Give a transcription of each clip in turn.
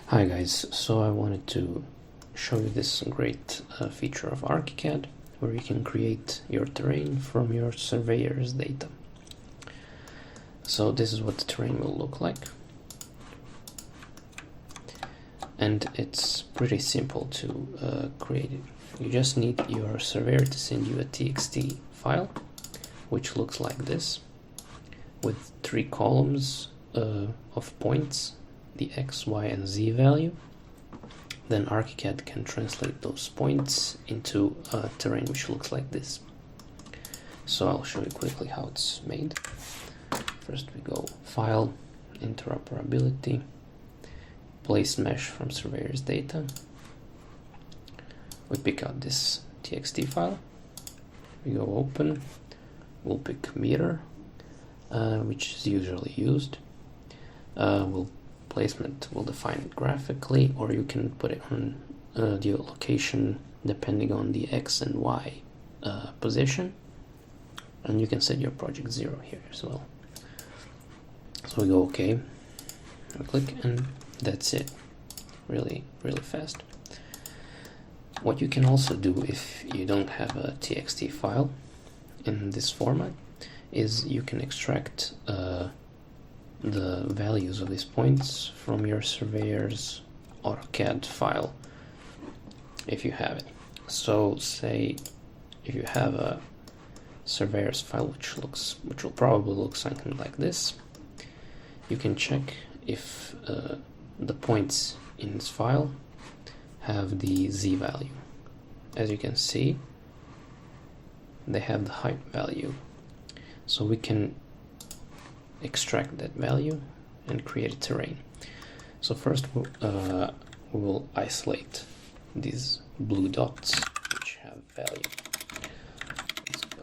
Hi guys, so I wanted to show you this great feature of Archicad where you can create your terrain from your surveyor's data. So this is what the terrain will look like, and it's pretty simple to create it. You just need your surveyor to send you a txt file which looks like this, with 3 columns of points, the x, y, and z value. Then Archicad can translate those points into a terrain which looks like this. So I'll show you quickly how it's made. First we go File, Interoperability, Place Mesh from Surveyor's Data. We pick out this txt file. We go Open. We'll pick Meter, which is usually used. Placement will define it graphically, or you can put it on the location depending on the x and y position, and you can set your project 0 here as well. So we go OK, we click, and that's it. Really fast. What you can also do if you don't have a txt file in this format is you can extract the values of these points from your surveyor's AutoCAD file if you have it. So say if you have a surveyor's file which will probably look something like this, you can check if the points in this file have the z value. As you can see, they have the height value, so we can extract that value and create a terrain. So first we'll isolate these blue dots which have value. Let's go.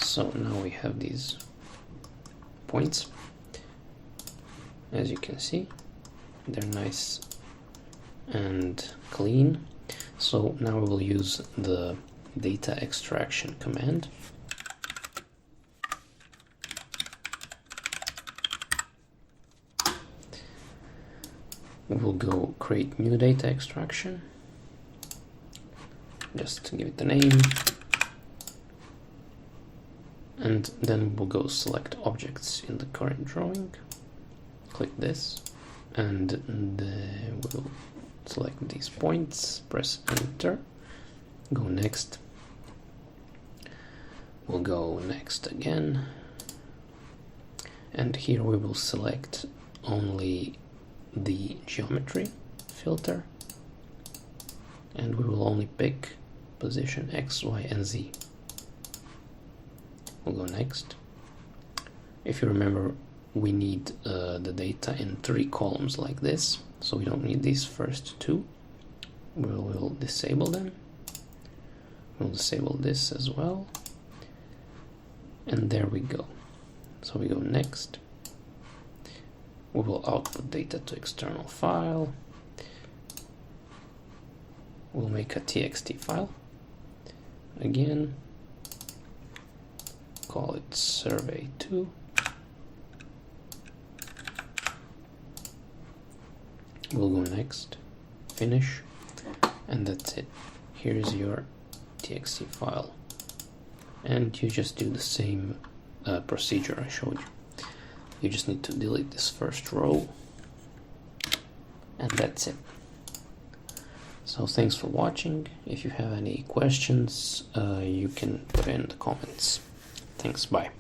So now we have these points. As you can see, they're nice and clean. So now we will use the data extraction command. We'll go create new data extraction. Just give it the name. And then we'll go select objects in the current drawing. Click this, and we'll select these points, press enter, go next. We'll go next again, and here we will select only the geometry filter, and we will only pick position x, y, and z. We'll go next. If you remember, we need the data in 3 columns like this, so we don't need these first 2. We'll disable them. We'll disable this as well, and there we go. So we go next. We will output data to external file. We'll make a txt file again, call it survey2. We'll go next, finish, and that's it. Here's your txt file, and you just do the same procedure I showed you. You just need to delete this first row, and that's it. So thanks for watching. If you have any questions, you can put in the comments. Thanks, bye.